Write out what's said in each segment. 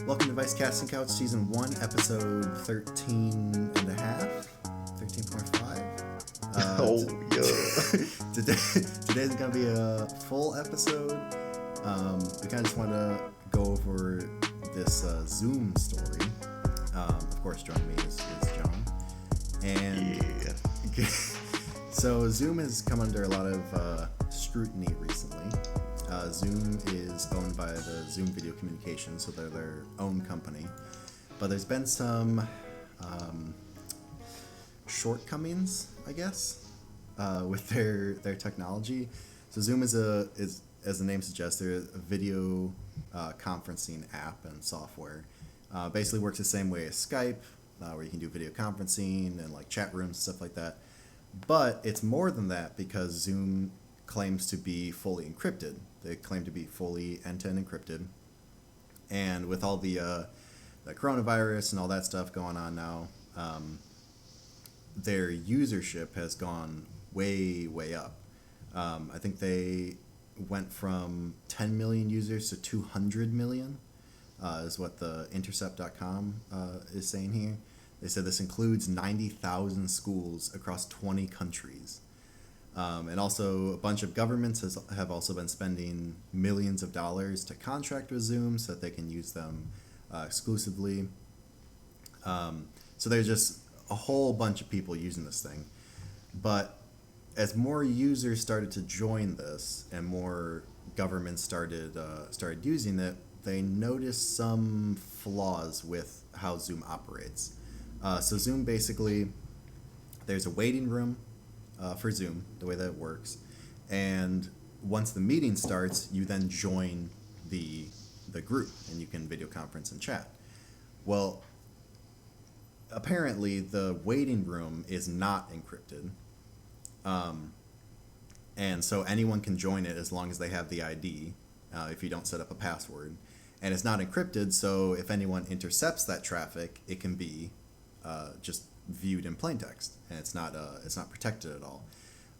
Welcome to Vice Casting Couch Season 1, Episode 13.5. 13.5. Today's going to be a full episode. We kind of just want to go over this Zoom story. Of course, joining me is John. And so Zoom has come under a lot of scrutiny recently. Zoom is owned by the Zoom Video Communications, so they're their own company. But there's been some shortcomings, I guess, with their technology. So Zoom is as the name suggests, they're a video conferencing app and software. Basically works the same way as Skype, where you can do video conferencing and like chat rooms and stuff like that. But it's more than that because Zoom claims to be fully encrypted. They claim to be fully end-to-end encrypted. And with all the coronavirus and all that stuff going on now, their usership has gone way, way up. I think they went from 10 million users to 200 million, is what the Intercept.com is saying here. They said this includes 90,000 schools across 20 countries. And also a bunch of governments have also been spending millions of dollars to contract with Zoom so that they can use them exclusively. So there's just a whole bunch of people using this thing. But as more users started to join this and more governments started using it, they noticed some flaws with how Zoom operates. So Zoom basically, there's a waiting room for Zoom, the way that it works, and once the meeting starts, you then join the group and you can video conference and chat. Well, apparently the waiting room is not encrypted, and so anyone can join it as long as they have the ID, if you don't set up a password, and it's not encrypted, so if anyone intercepts that traffic, it can be just viewed in plain text, and it's not protected at all.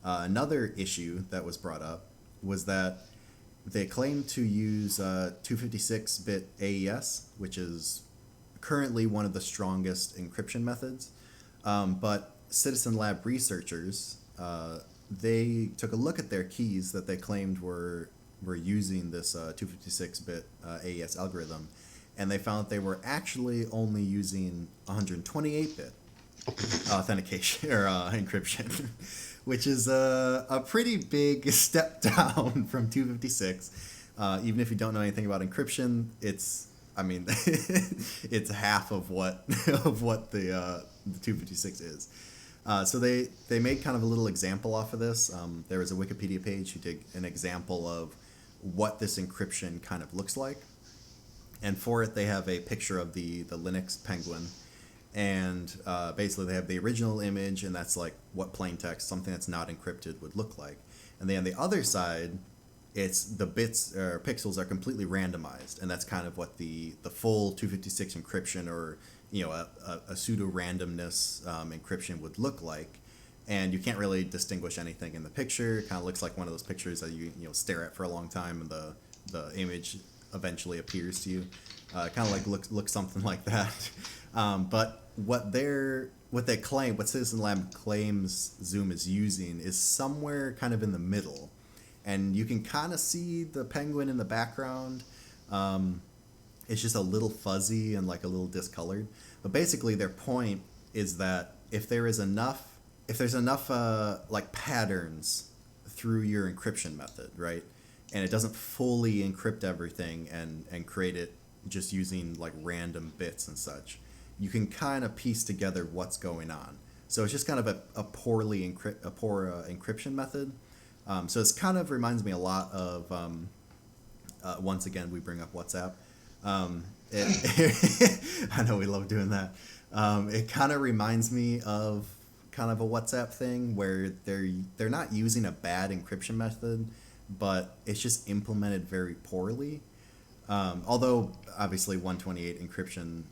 Another issue that was brought up was that they claim to use 256-bit AES, which is currently one of the strongest encryption methods. But Citizen Lab researchers, they took a look at their keys that they claimed were using this 256-bit AES algorithm, and they found that they were actually only using 128-bit authentication or encryption, which is a pretty big step down from 256. Even if you don't know anything about encryption, it's it's half of what the 256 is. So they made kind of a little example off of this. There was a Wikipedia page who did an example of what this encryption kind of looks like, and for it they have a picture of the Linux penguin. And basically they have the original image, and that's like what plain text, something that's not encrypted, would look like. And then on the other side, it's the bits or pixels are completely randomized, and that's kind of what the full 256 encryption, or a pseudo randomness encryption would look like. And you can't really distinguish anything in the picture. It kind of looks like one of those pictures that you stare at for a long time, and the image eventually appears to you. Kind of like looks something like that. But what they claim, what Citizen Lab claims Zoom is using, is somewhere kind of in the middle, and you can kind of see the penguin in the background. It's just a little fuzzy and like a little discolored. But basically, their point is that if there's enough like patterns through your encryption method, right, and it doesn't fully encrypt everything and create it just using like random bits and such, you can kind of piece together what's going on. So it's just kind of a poor encryption method. So it's kind of reminds me a lot of, once again, we bring up WhatsApp. I know we love doing that. It kind of reminds me of kind of a WhatsApp thing where they're not using a bad encryption method, but it's just implemented very poorly. Although obviously 128 encryption,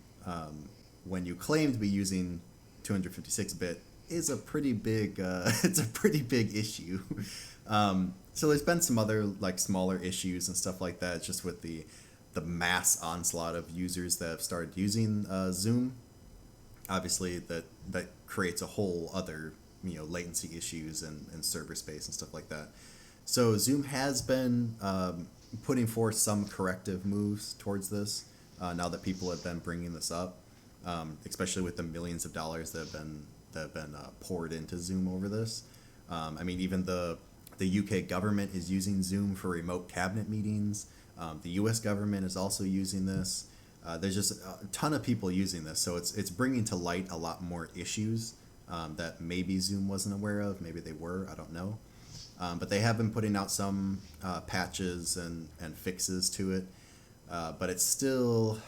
when you claim to be using 256-bit, is a pretty big it's a pretty big issue. So there's been some other like smaller issues and stuff like that, just with the the mass onslaught of users that have started using Zoom, obviously that creates a whole other latency issues and server space and stuff like that. So Zoom has been putting forth some corrective moves towards this now that people have been bringing this up, especially with the millions of dollars that have been poured into Zoom over this. I mean, even the UK government is using Zoom for remote cabinet meetings. The US government is also using this. There's just a ton of people using this, so it's bringing to light a lot more issues that maybe Zoom wasn't aware of. Maybe they were, I don't know. But they have been putting out some patches and fixes to it. But it's still,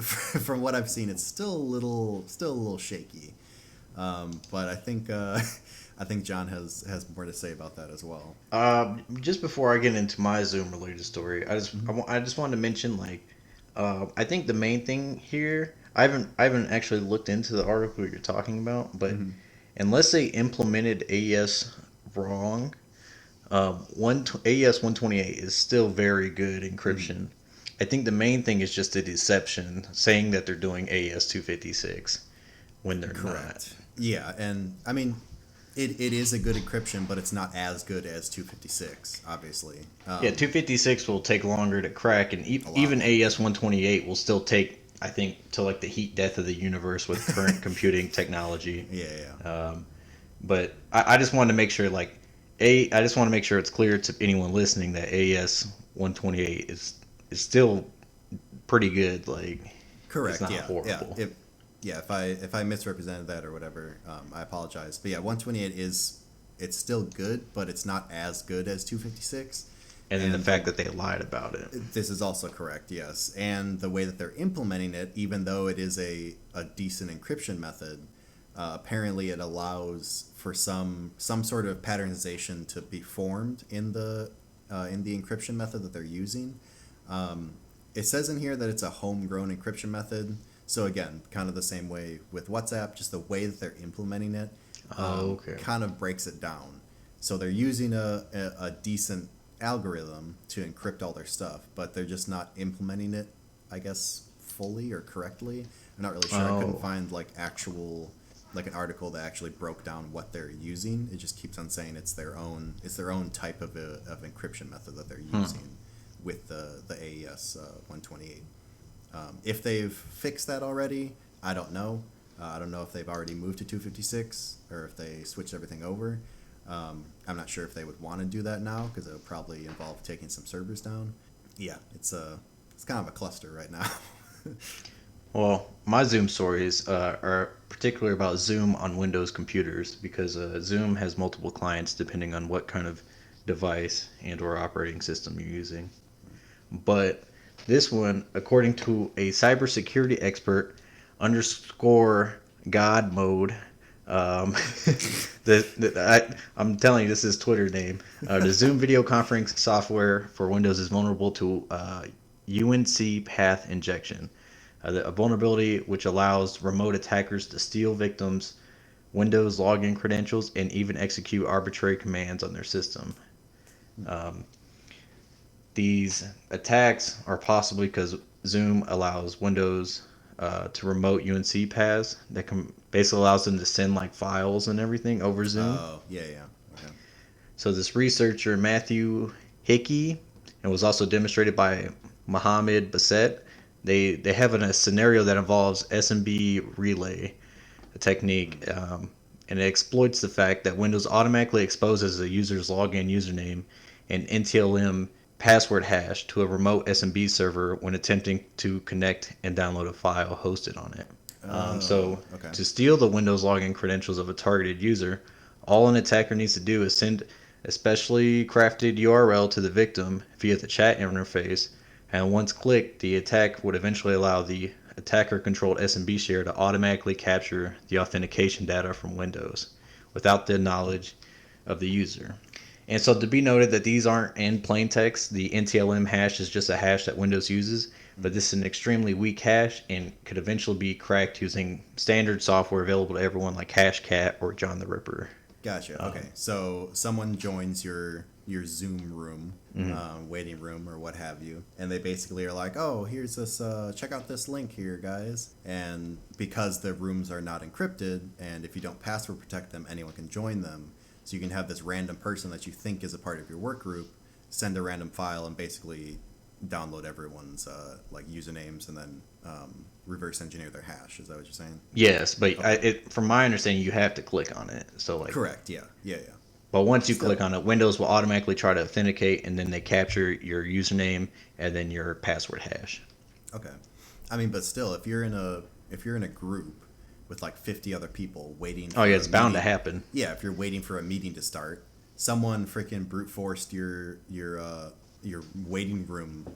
from what I've seen, it's still a little shaky. But I think John has more to say about that as well. Just before I get into my Zoom related story, I just wanted to mention I think the main thing here, I haven't actually looked into the article you're talking about, but Mm-hmm. unless they implemented AES wrong, AES 128 is still very good Mm-hmm. encryption. I think the main thing is just a deception, saying that they're doing AES 256 when they're not. Correct. Yeah, and I mean, it is a good encryption, but it's not as good as 256, obviously. Yeah, 256 will take longer to crack, and A lot even longer. AES 128 will still take, I think, to like the heat death of the universe with current computing technology. Yeah, yeah. But I just wanted to make sure, I just want to make sure it's clear to anyone listening that AES 128 is still pretty good. Like, it's Correct. not Yeah, yeah. horrible. If I misrepresented that or whatever, I apologize. But yeah, 128 it's still good, but it's not as good as 256. And then the And fact that they lied about it. this is also correct, yes. And the way that they're implementing it, even though it is a decent encryption method, apparently it allows for some sort of patternization to be formed in the encryption method that they're using. It says in here that it's a homegrown encryption method. So again, kind of the same way with WhatsApp, just the way that they're implementing it Oh, okay. kind of breaks it down. So they're using a decent algorithm to encrypt all their stuff, but they're just not implementing it, I guess, fully or correctly. I'm not really sure. I couldn't Oh, find like an article that actually broke down what they're using. It just keeps on saying it's their own type of encryption method that they're using with the AES 128. If they've fixed that already, I don't know. I don't know if they've already moved to 256 or if they switched everything over. I'm not sure if they would want to do that now because it would probably involve taking some servers down. Yeah, it's kind of a cluster right now. well, my Zoom stories are particularly about Zoom on Windows computers because Zoom has multiple clients depending on what kind of device and or operating system you're using. But this one, according to a cybersecurity expert, underscore God mode. Um, I'm telling you, this is Twitter name. The Zoom video conferencing software for Windows is vulnerable to UNC path injection, a vulnerability which allows remote attackers to steal victims' Windows login credentials and even execute arbitrary commands on their system. Um, These attacks are possibly because Zoom allows Windows to remote UNC paths that can basically allows them to send like files and everything over Zoom. Oh, yeah, yeah. Okay. So this researcher Matthew Hickey, and was also demonstrated by Mohammed Bassett. They have a scenario that involves SMB relay, a technique, and it exploits the fact that Windows automatically exposes a user's login username and NTLM password hash to a remote SMB server when attempting to connect and download a file hosted on it. Oh, So okay. to steal the Windows login credentials of a targeted user, all an attacker needs to do is send a specially crafted URL to the victim via the chat interface, and once clicked, the attack would eventually allow the attacker-controlled SMB share to automatically capture the authentication data from Windows without the knowledge of the user. And so to be noted that these aren't in plain text, the NTLM hash is just a hash that Windows uses, but this is an extremely weak hash and could eventually be cracked using standard software available to everyone like Hashcat or John the Ripper. Gotcha. Okay. Um, So someone joins your Zoom room waiting room or what have you, and they basically are like, oh, here's this, check out this link here, guys. And because the rooms are not encrypted, and if you don't password protect them, anyone can join them. So you can have this random person that you think is a part of your work group send a random file and basically download everyone's like usernames and then reverse engineer their hash. Is that what you're saying? Yes, but Okay. from my understanding, you have to click on it. So like, Correct. Yeah. Yeah. Yeah. but once you click Still. on it, Windows will automatically try to authenticate, and then they capture your username and then your password hash. Okay. I mean, but still, if you're in a group with like 50 other people waiting Oh yeah, for a it's bound to meeting, happen. yeah, if you're waiting for a meeting to start, someone freaking brute forced your waiting room,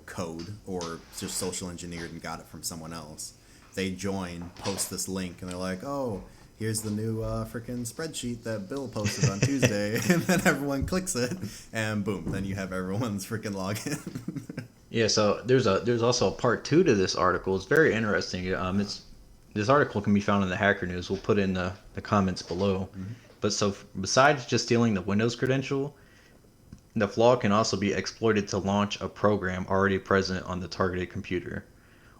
code, or just social engineered and got it from someone else. They join, post this link, and they're like, "Oh, here's the new freaking spreadsheet that Bill posted on Tuesday," and then everyone clicks it, and boom, then you have everyone's freaking login. Yeah, so there's also a part two to this article. It's very interesting. It's this article can be found in the Hacker News. We'll put in the comments below. Mhm. But so besides just stealing the Windows credential, the flaw can also be exploited to launch a program already present on the targeted computer,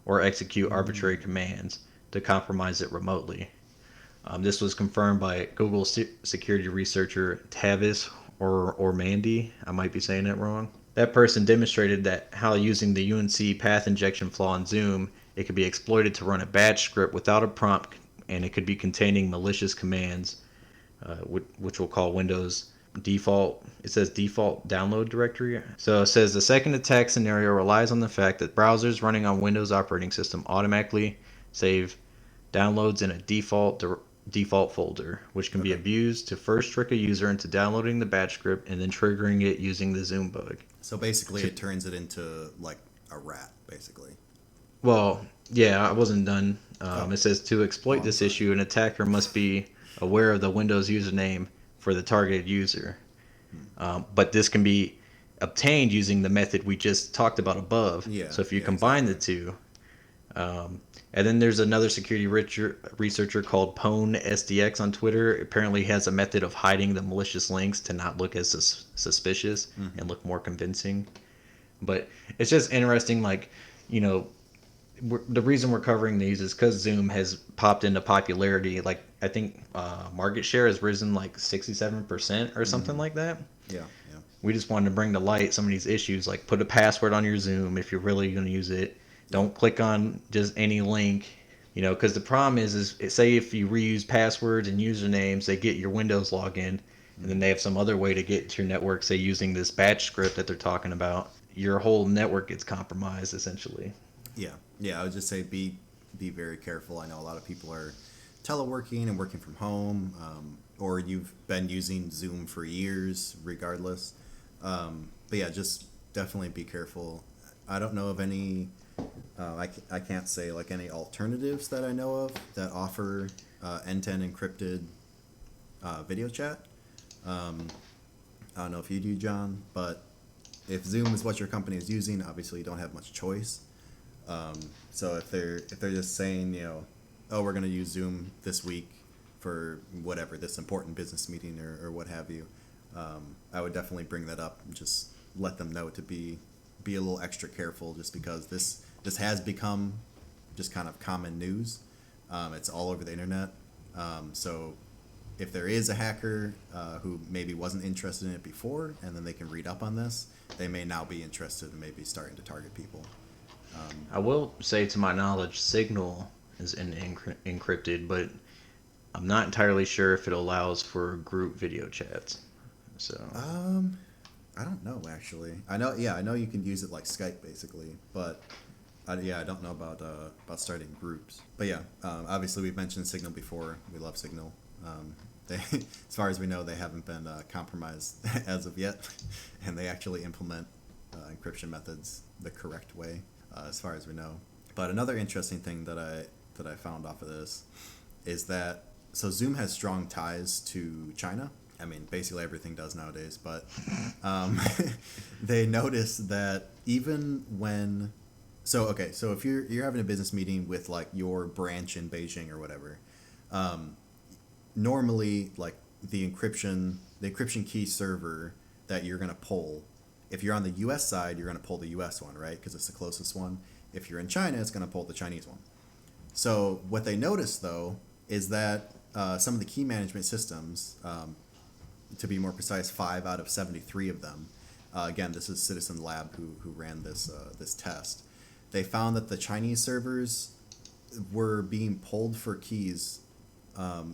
or execute arbitrary Mm. commands to compromise it remotely. This was confirmed by Google security researcher Tavis or Mandy. I might be saying it wrong. That person demonstrated that how using the UNC path injection flaw in Zoom, it could be exploited to run a batch script without a prompt, and it could be containing malicious commands, which we'll call Windows default. It says default download directory. So it says the second attack scenario relies on the fact that browsers running on Windows operating system automatically save downloads in a default folder, which can be Okay. abused to first trick a user into downloading the batch script and then triggering it using the Zoom bug. So basically, To, it turns it into like a rat, basically. well, yeah, I wasn't done. Oh, It says to oh, exploit I'm this sorry. issue, an attacker must be aware of the Windows username for the targeted user. Hmm. But this can be obtained using the method we just talked about above. Yeah, So if you yeah, combine exactly. the two, and then there's another security researcher called Pwn SDX on Twitter. Apparently, has a method of hiding the malicious links to not look as suspicious Hmm. and look more convincing. But it's just interesting, like, you know, the reason we're covering these is because Zoom has popped into popularity. Like, I think market share has risen like 67% or something Hmm. like that. Yeah, yeah. We just wanted to bring to light some of these issues, like put a password on your Zoom if you're really going to use it. Yep. Don't click on just any link, because the problem is say if you reuse passwords and usernames, they get your Windows login, and then Hmm. they have some other way to get to your network, say using this batch script that they're talking about. Your whole network gets compromised essentially. Yeah, yeah. I would just say be very careful. I know a lot of people are teleworking and working from home, or you've been using Zoom for years, regardless. But yeah, just definitely be careful. I don't know of any. I can't say like any alternatives that I know of that offer end-to-end encrypted video chat. Um, I don't know if you do, John, but if Zoom is what your company is using, obviously you don't have much choice. So if they're just saying, oh, we're going to use Zoom this week for whatever this important business meeting or what have you, I would definitely bring that up and just let them know to be a little extra careful, just because this has become just kind of common news. It's all over the internet. So if there is a hacker who maybe wasn't interested in it before, and then they can read up on this, they may now be interested in maybe starting to target people. I will say, to my knowledge, Signal is encrypted, but I'm not entirely sure if it allows for group video chats. So, Um, I don't know actually. I know, yeah, I know you can use it like Skype basically, but yeah, I don't know about starting groups. But yeah, obviously we've mentioned Signal before. We love Signal. They, as far as we know, they haven't been compromised as of yet, and they actually implement encryption methods the correct way, as far as we know. But another interesting thing that I found off of this is that so Zoom has strong ties to China. I mean, basically everything does nowadays. But um, they noticed that even when so if you're having a business meeting with like your branch in Beijing or whatever, um, normally like the encryption key server that you're gonna pull if you're on the U.S. side, you're going to pull the U.S. one, right? Because it's the closest one. If you're in China, it's going to pull the Chinese one. So what they noticed, though, is that some of the key management systems, to be more precise, 5 out of 73 of them, again, this is Citizen Lab who ran this test, they found that the Chinese servers were being pulled for keys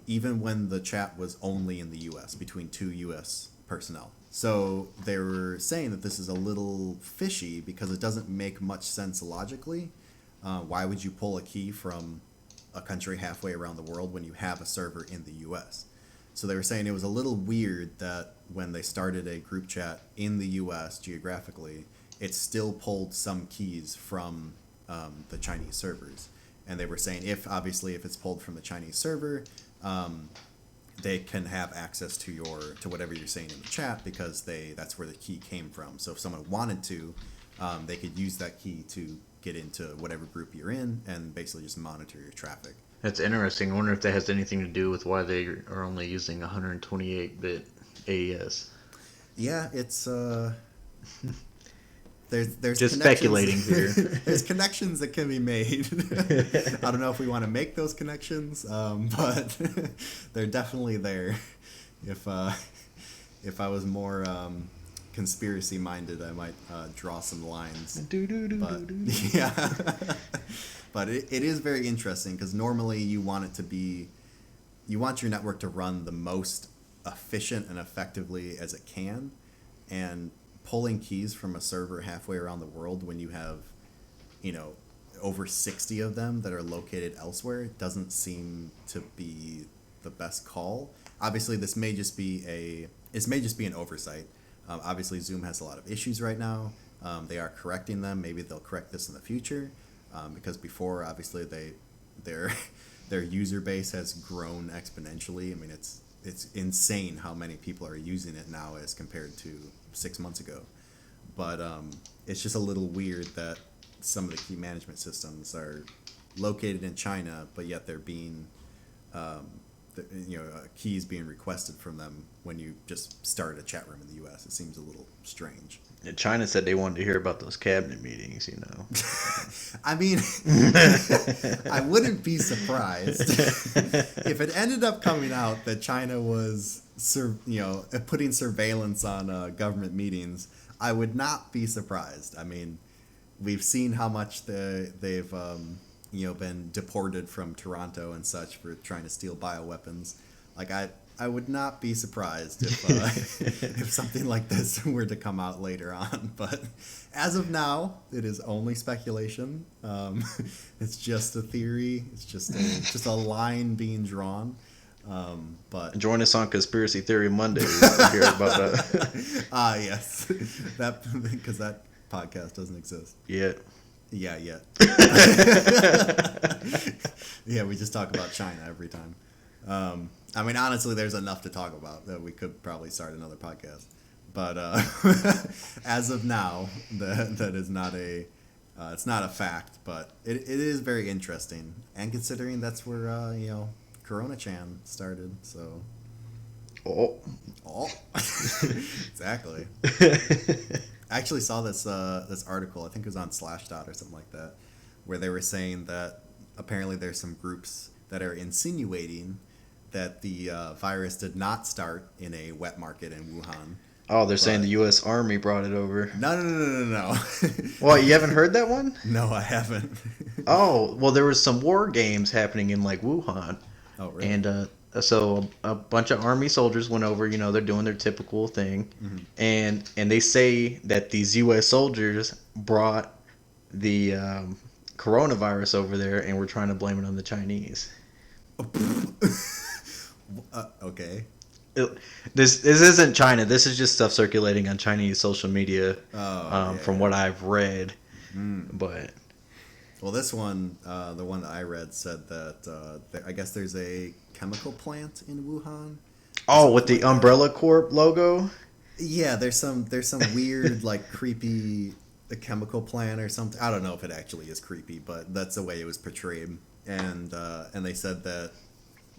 even when the chat was only in the U.S., between 2 U.S. personnel. So they were saying that this is a little fishy because it doesn't make much sense logically. Why would you pull a key from a country halfway around the world when you have a server in the U.S.? So they were saying it was a little weird that when they started a group chat in the U.S. geographically, it still pulled some keys from the Chinese servers. And they were saying if it's pulled from the Chinese server, they can have access to whatever you're saying in the chat because that's where the key came from. So if someone wanted to, they could use that key to get into whatever group you're in and basically just monitor your traffic. That's interesting. I wonder if that has anything to do with why they are only using 128-bit AES. Yeah, it's there's just speculating here. There's connections that can be made. I don't know if we want to make those connections, but they're definitely there. If I was more conspiracy minded, I might draw some lines. But yeah, but it is very interesting because normally you want your network to run the most efficient and effectively as it can, and pulling keys from a server halfway around the world when you have, over 60 of them that are located elsewhere doesn't seem to be the best call. Obviously, this may just be an oversight. Obviously, Zoom has a lot of issues right now. They are correcting them. Maybe they'll correct this in the future, because before, obviously, their user base has grown exponentially. I mean, it's insane how many people are using it now as compared to 6 months ago. But it's just a little weird that some of the key management systems are located in China, but yet they're being keys being requested from them when you just start a chat room in the U.S. It seems a little strange. Yeah, China said they wanted to hear about those cabinet meetings, I mean, I wouldn't be surprised if it ended up coming out that China was, putting surveillance on government meetings. I would not be surprised. I mean, we've seen how much they've been deported from Toronto and such for trying to steal bioweapons. Like I would not be surprised if something like this were to come out later on. But as of now, it is only speculation. It's just a theory. It's just a line being drawn. But join us on Conspiracy Theory Mondays to hear about that. Yes, that because that podcast doesn't exist Yet. Yeah. Yeah, we just talk about China every time. I mean, honestly, there's enough to talk about that we could probably start another podcast. But as of now, that is not it's not a fact, but it is very interesting. And considering that's where Corona-chan started, so. Oh. Exactly. I actually saw this article, I think it was on Slashdot or something like that, where they were saying that apparently there's some groups that are insinuating that the virus did not start in a wet market in Wuhan. Oh, they're saying the U.S. Army brought it over. No. What, you haven't heard that one? No, I haven't. Oh, well, there was some war games happening in, Wuhan. Oh, really? And so a bunch of Army soldiers went over, they're doing their typical thing. Mm-hmm. And they say that these U.S. soldiers brought the coronavirus over there and were trying to blame it on the Chinese. Okay. This isn't China. This is just stuff circulating on Chinese social media from what I've read. But well, this one, the one that I read, said that I guess there's a chemical plant in Wuhan. Oh, with the Umbrella Corp logo? Yeah, there's some weird creepy chemical plant or something. I don't know if it actually is creepy, but that's the way it was portrayed. And they said that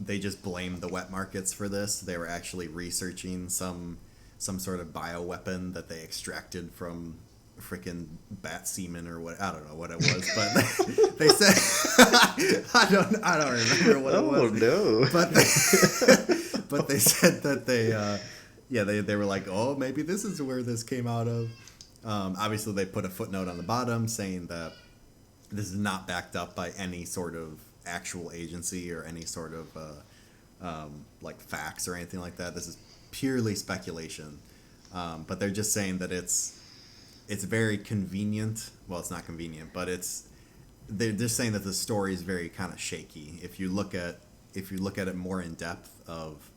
they just blamed the wet markets for this. They were actually researching some some sort of bioweapon that they extracted from freaking bat semen or what. I don't know what it was, but they said I don't remember what it was. No. But they said that they were like, oh, maybe this is where this came out of. Obviously, they put a footnote on the bottom saying that this is not backed up by any sort of actual agency or any sort of like facts or anything like that. This is purely speculation. But they're just saying that it's very convenient. Well, it's not convenient, but they're just saying that the story is very kind of shaky. If you look at it more in depth of,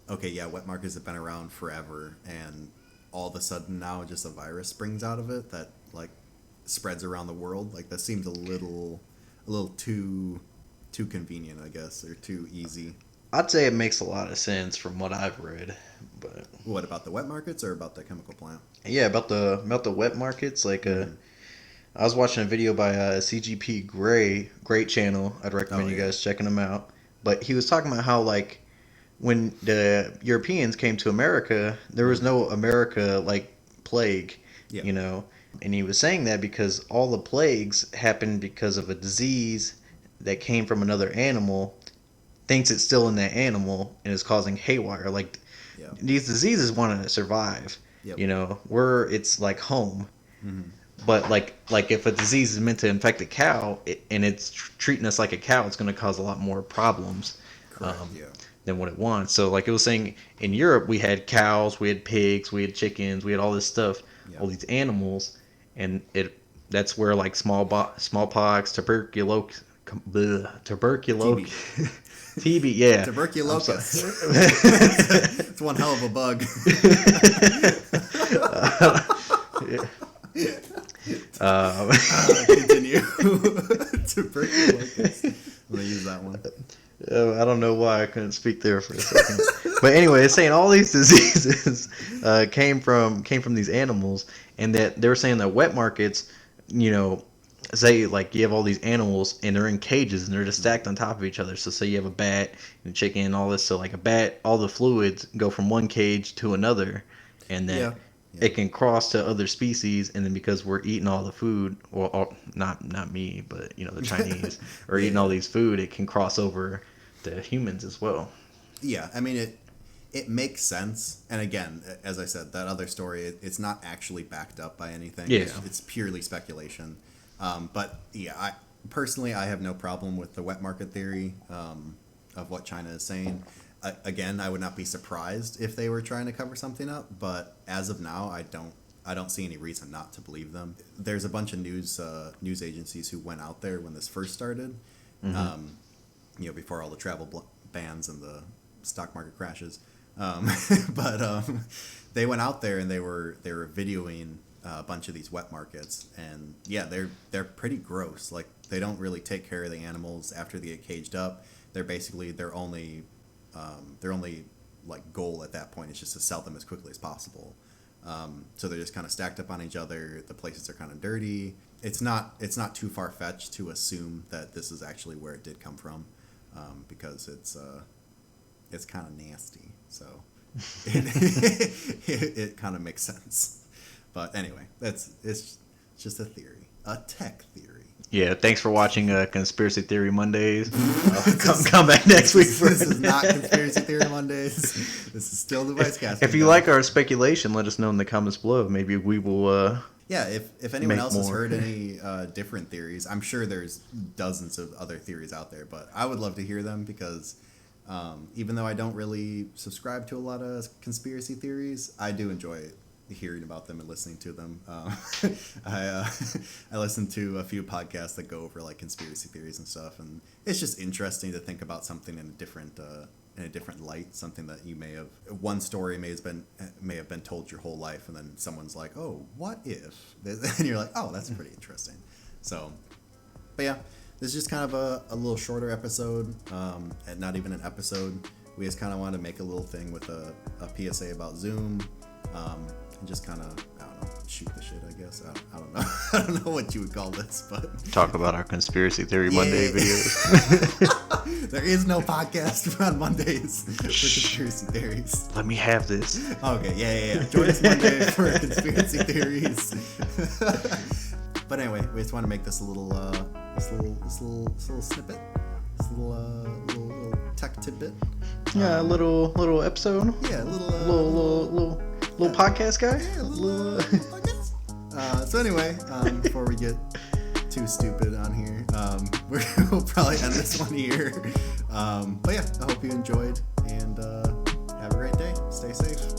okay, yeah, wet markets have been around forever, and all of a sudden now just a virus springs out of it that like spreads around the world. Like that seems a little too convenient, I guess, or too easy. I'd say it makes a lot of sense from what I've read, but What about the wet markets or about the chemical plant? yeah, about the wet markets. Like, I was watching a video by CGP Grey, great channel. I'd recommend you guys checking him out. But he was talking about how like when the Europeans came to America, there was no America like plague, you know, and he was saying that because all the plagues happened because of a disease that came from another animal, thinks it's still in that animal and is causing haywire. Like these diseases want to survive. You know, it's like home. But like if a disease is meant to infect a cow and it's treating us like a cow, it's going to cause a lot more problems than what it wants. So like it was saying, in Europe we had cows, we had pigs, we had chickens, we had all this stuff, all these animals, and that's where like smallpox, tuberculosis, TB, yeah. Tuberculosis. It's one hell of a bug. Continue. Tuberculosis. I'm going to use that one. I don't know why I couldn't speak there for a second. But anyway, it's saying all these diseases came from these animals, and that they were saying that wet markets, you know, say like you have all these animals and they're in cages and they're just stacked on top of each other. So say you have a bat and a chicken and all this. So like a bat, all the fluids go from one cage to another, and then it can cross to other species. And then because we're eating all the food, well, not me, but you know the Chinese are eating all these food, it can cross over to humans as well. Yeah, I mean it makes sense. And again, as I said, that other story, it's not actually backed up by anything. Yeah. It's purely speculation. But yeah, I have no problem with the wet market theory of what China is saying. Again, I would not be surprised if they were trying to cover something up, but as of now, I don't see any reason not to believe them. There's a bunch of news agencies who went out there when this first started, before all the travel bans and the stock market crashes. But they went out there and they were videoing a bunch of these wet markets, and yeah, they're pretty gross. Like they don't really take care of the animals after they get caged up. Their only like goal at that point is just to sell them as quickly as possible. So they're just kind of stacked up on each other. The places are kind of dirty. It's not too far fetched to assume that this is actually where it did come from, because it's kind of nasty. So it kind of makes sense. But anyway, it's just a theory, a tech theory. Yeah, thanks for watching Conspiracy Theory Mondays. Come back next week. This is not Conspiracy Theory Mondays. This is still the Vicecast. If you like our speculation, let us know in the comments below. Maybe we will. Yeah, if anyone else has heard any different theories, I'm sure there's dozens of other theories out there, but I would love to hear them because even though I don't really subscribe to a lot of conspiracy theories, I do enjoy hearing about them and listening to them. I listen to a few podcasts that go over like conspiracy theories and stuff, and it's just interesting to think about something in a different light. Something that one story may have been told your whole life, and then someone's like, "Oh, what if?" And you're like, "Oh, that's pretty interesting." So, but yeah, this is just kind of a little shorter episode, and not even an episode. We just kind of wanted to make a little thing with a PSA about Zoom. And just kind of, I don't know, shoot the shit, I guess. I don't know. I don't know what you would call this, but Talk about our conspiracy theory Monday videos. There is no podcast on Mondays for conspiracy theories. Let me have this. Okay, yeah. Join us Monday for conspiracy theories. But anyway, we just want to make this a little, this little snippet, this little tech tidbit. Yeah, a little episode. Yeah, a Little podcast guy. Yeah, a little podcast. So anyway, before we get too stupid on here, we'll probably end this one here. But yeah, I hope you enjoyed, and have a great day. Stay safe.